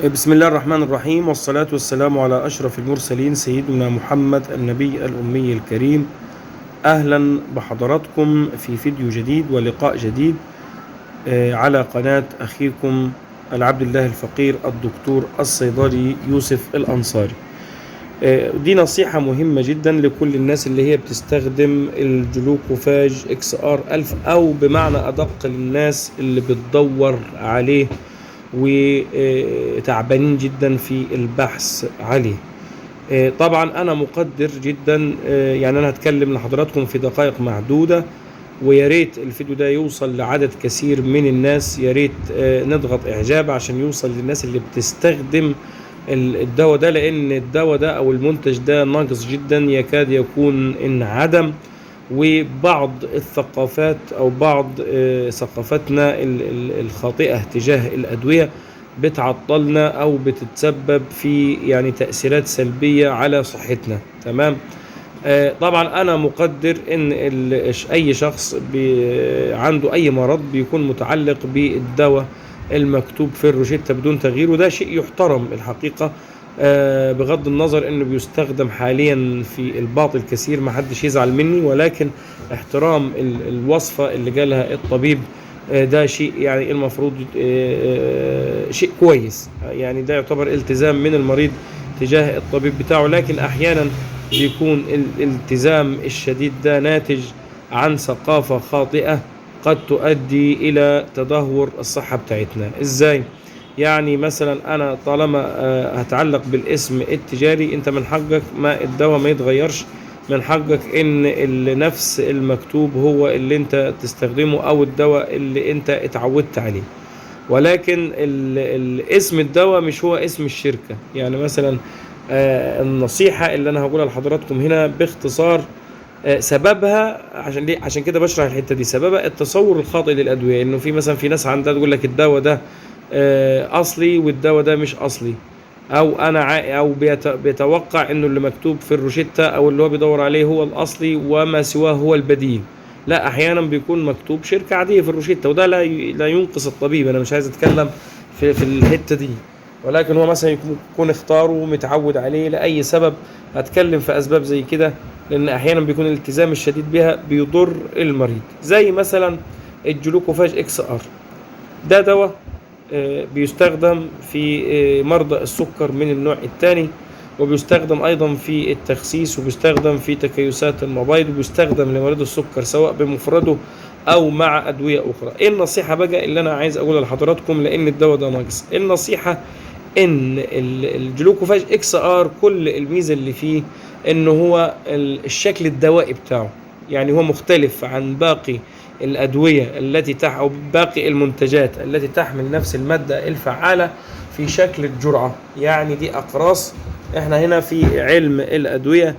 بسم الله الرحمن الرحيم، والصلاة والسلام على أشرف المرسلين سيدنا محمد النبي الأمي الكريم. أهلا بحضراتكم في فيديو جديد ولقاء جديد على قناة أخيكم العبد الله الفقير الدكتور الصيدلي يوسف الأنصاري. دي نصيحة مهمة جدا لكل الناس اللي هي بتستخدم الجلوكوفاج XR1000، أو بمعنى أدق للناس اللي بتدور عليه وتعبانين جدا في البحث عليه. طبعا أنا مقدر جدا، يعني أنا هتكلم لحضراتكم في دقائق معدودة، ويا ريت الفيديو ده يوصل لعدد كثير من الناس. يا ريت نضغط إعجاب عشان يوصل للناس اللي بتستخدم الدواء ده، لأن الدواء ده أو المنتج ده ناقص جدا، يكاد يكون انعدم. وبعض الثقافات أو بعض ثقافتنا الخاطئة تجاه الأدوية بتعطلنا أو بتتسبب في يعني تأثيرات سلبية على صحتنا. تمام. طبعا أنا مقدر إن أي شخص عنده أي مرض بيكون متعلق بالدواء المكتوب في الروشتة بدون تغيير، وده شيء يحترم الحقيقة، بغض النظر انه بيستخدم حاليا في الباطل كثير، ما حدش يزعل مني، ولكن احترام الوصفة اللي قالها الطبيب ده شيء يعني المفروض شيء كويس. يعني ده يعتبر التزام من المريض تجاه الطبيب بتاعه، لكن احيانا بيكون الالتزام الشديد ده ناتج عن ثقافة خاطئة قد تؤدي الى تدهور الصحة بتاعتنا. ازاي؟ يعني مثلا انا طالما هتعلق بالاسم التجاري، انت من حقك ما الدواء ما يتغيرش، من حقك ان نفس المكتوب هو اللي انت تستخدمه او الدواء اللي انت اتعودت عليه، ولكن اسم الدواء مش هو اسم الشركة. يعني مثلا النصيحة اللي انا هقولها لحضراتكم هنا باختصار، سببها عشان ليه، عشان كده بشرح الحتة دي. سببها التصور الخاطئ للأدوية، انه في مثلا في ناس عندها تقول لك الدواء ده اصلي والدواء ده مش اصلي، او او بيتوقع انه اللي مكتوب في الروشتة او اللي هو بيدور عليه هو الاصلي وما سواه هو البديل. لا، احيانا بيكون مكتوب شركة عادية في الروشتة، وده لا ينقص الطبيب. انا مش عايز اتكلم في الحتة دي، ولكن هو مثلا يكون اختاره ومتعود عليه لأي سبب. هتكلم في أسباب زي كده، لأن أحيانا بيكون الالتزام الشديد بها بيضر المريض. زي مثلا الجلوكوفاج XR، ده دواء بيستخدم في مرضى السكر من النوع الثاني، وبيستخدم أيضا في التخسيس، وبيستخدم في تكيسات المبايض، وبيستخدم لمريض السكر سواء بمفرده أو مع أدوية أخرى. إيه النصيحة بقى اللي أنا عايز أقولها لحضراتكم لأن الدواء ده ناقص؟ النصيحة إن الجلوكوفاج XR كل الميزة اللي فيه إن هو الشكل الدوائي بتاعه، يعني هو مختلف عن باقي الأدوية التي أو باقي المنتجات التي تحمل نفس المادة الفعالة في شكل الجرعة. يعني دي أقراص. احنا هنا في علم الأدوية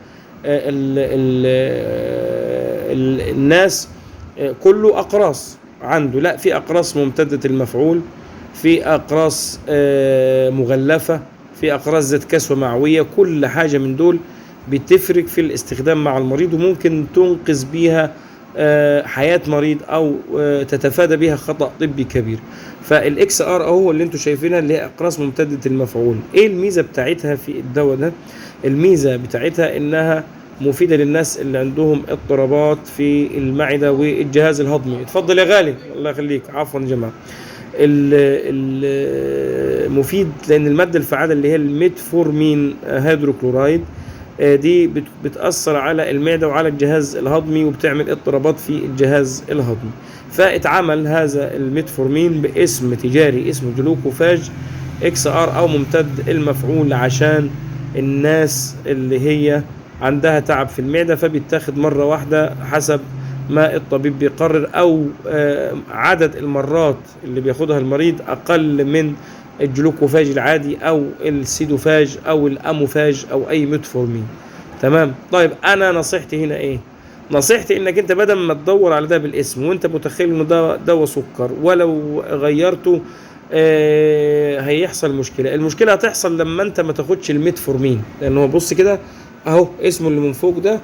الناس كله أقراص عنده، لا، في أقراص ممتدة المفعول، في أقراص مغلفة، في أقراص ذات كسوة معوية. كل حاجة من دول بتفرق في الاستخدام مع المريض، وممكن تنقذ بيها حياة مريض أو تتفادى بها خطأ طبي كبير. فالإكس ار أهو اللي انتوا شايفينها، اللي هي أقراص ممتدة المفعول. إيه الميزة بتاعتها في الدواء ده؟ الميزة بتاعتها إنها مفيدة للناس اللي عندهم اضطرابات في المعدة والجهاز الهضمي. اتفضل يا غالي، الله يخليك، عفوا يا جماعة. المفيد لأن المادة الفعالة اللي هي الميتفورمين هيدروكلورايد دي بتأثر على المعدة وعلى الجهاز الهضمي، وبتعمل اضطرابات في الجهاز الهضمي. فاتعمل هذا الميتفورمين باسم تجاري اسمه جلوكوفاج XR أو ممتد المفعول، عشان الناس اللي هي عندها تعب في المعدة فبيتاخد مرة واحدة حسب ما الطبيب بيقرر، أو عدد المرات اللي بياخدها المريض أقل من الجلوكوفاج العادي أو السيدوفاج أو الأموفاج أو أي ميتفورمين. تمام. طيب أنا نصيحتي هنا إيه؟ نصيحتي إنك أنت بدل ما تدور على ده بالاسم وأنت متخيل إنه ده دواء سكر، ولو غيرته هيحصل مشكلة. المشكلة هتحصل لما أنت ما تاخدش الميتفورمين، لأنه بص كده أهو اسمه اللي من فوق ده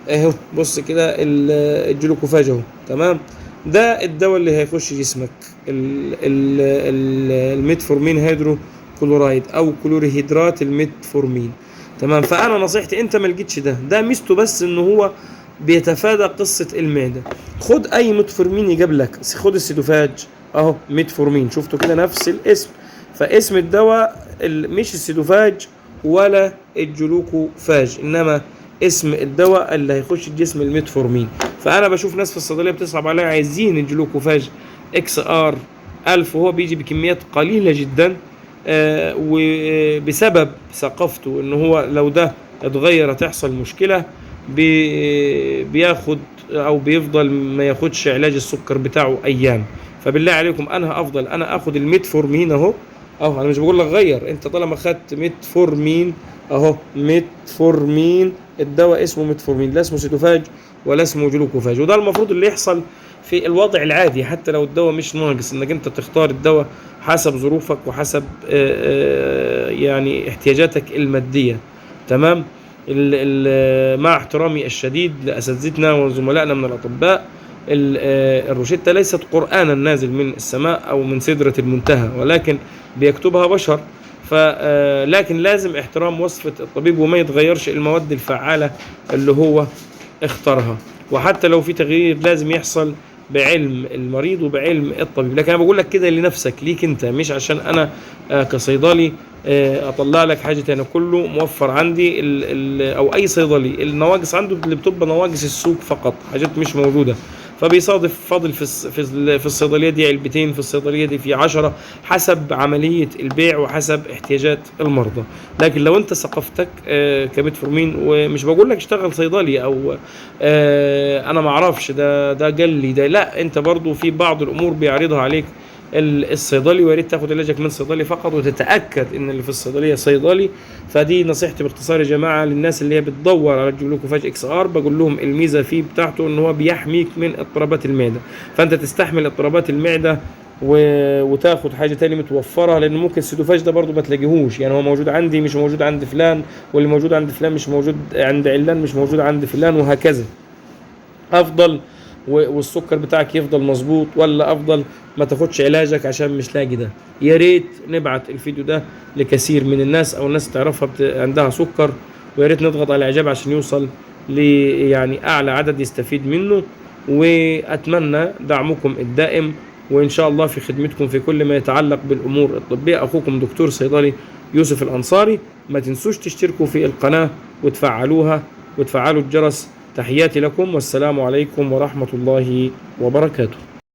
اهو، بص كده الجلوكوفاج اهو. تمام. ده الدواء اللي هيخش جسمك، الميتفورمين هيدرو كلورايد او كلورهيدرات الميتفورمين. تمام. فانا نصيحتي انت ما لقيتش ده ميزته بس ان هو بيتفادى قصة المعدة. خد اي ميتفورمين يجيب لك، خد السيدوفاج اهو ميتفورمين، شفتوا كده نفس الاسم، فاسم الدواء مش السيدوفاج ولا الجلوكوفاج، انما اسم الدواء اللي هيخش الجسم الميتفورمين. فانا بشوف ناس في الصيدليه بتصعب عليها عايزين الجلوكوفاج اكس ار 1000 وهو بيجي بكميات قليله جدا، وبسبب ثقافته ان هو لو ده اتغير هتحصل مشكله، بياخد او بيفضل ما ياخدش علاج السكر بتاعه ايام. فبالله عليكم انا افضل انا اخد الميتفورمين اهو انا مش بقول لك غير، انت طالما خدت ميتفورمين اهو ميتفورمين، الدواء اسمه ميتفورمين، لا اسمه سيتوفاج ولا اسمه جلوكوفاج. وده المفروض اللي يحصل في الوضع العادي حتى لو الدواء مش ناقص، انك انت تختار الدواء حسب ظروفك وحسب يعني احتياجاتك المادية. تمام. مع احترامي الشديد لأساتذتنا وزملائنا من الأطباء، الروشتة ليست قرآنا نازل من السماء أو من سدرة المنتهى، ولكن بيكتبها بشر. لكن لازم احترام وصفة الطبيب وما يتغيرش المواد الفعالة اللي هو اختارها، وحتى لو في تغيير لازم يحصل بعلم المريض وبعلم الطبيب. لكن انا بقول لك كده لنفسك ليك انت، مش عشان انا كصيدلي اطلع لك حاجه تانية. كله موفر عندي او اي صيدلي النواقص عنده اللي بتبقى نواقص السوق فقط، حاجات مش موجوده، فبيصادف فاضل في الصيدليه دي علبتين، في الصيدليه دي في 10، حسب عمليه البيع وحسب احتياجات المرضى. لكن لو انت ثقافتك كميتفورمين، ومش بقول لك اشتغل صيدلي او انا ما اعرفش ده قال لي ده، لا، انت برضو في بعض الامور بيعرضها عليك الصيدلي، ويا ريت تاخد علاجك من صيدلي فقط وتتاكد ان اللي في الصيدليه صيدلي. فدي نصيحتي باختصار يا جماعه للناس اللي هي بتدور على الجلوكوفاج اكس ار، بقول لهم الميزه فيه بتاعته ان هو بيحميك من اضطرابات المعده، فانت تستحمل اضطرابات المعده وتاخد حاجه تاني متوفره، لان ممكن السيدوفاج ده برضو ما تلاقيهوش، يعني هو موجود عندي مش موجود عند فلان، واللي موجود عند فلان مش موجود عند علان مش موجود عند فلان، وهكذا. افضل والسكر بتاعك يفضل مظبوط، ولا افضل ما تاخدش علاجك عشان مش لاقي ده؟ يا ريت نبعت الفيديو ده لكثير من الناس او الناس تعرفها عندها سكر، ويا ريت نضغط على الاعجاب عشان يوصل يعني اعلى عدد يستفيد منه. واتمنى دعمكم الدائم، وان شاء الله في خدمتكم في كل ما يتعلق بالامور الطبيه. اخوكم دكتور صيدلي يوسف الانصاري. ما تنسوش تشتركوا في القناه وتفعلوا الجرس. تحياتي لكم، والسلام عليكم ورحمة الله وبركاته.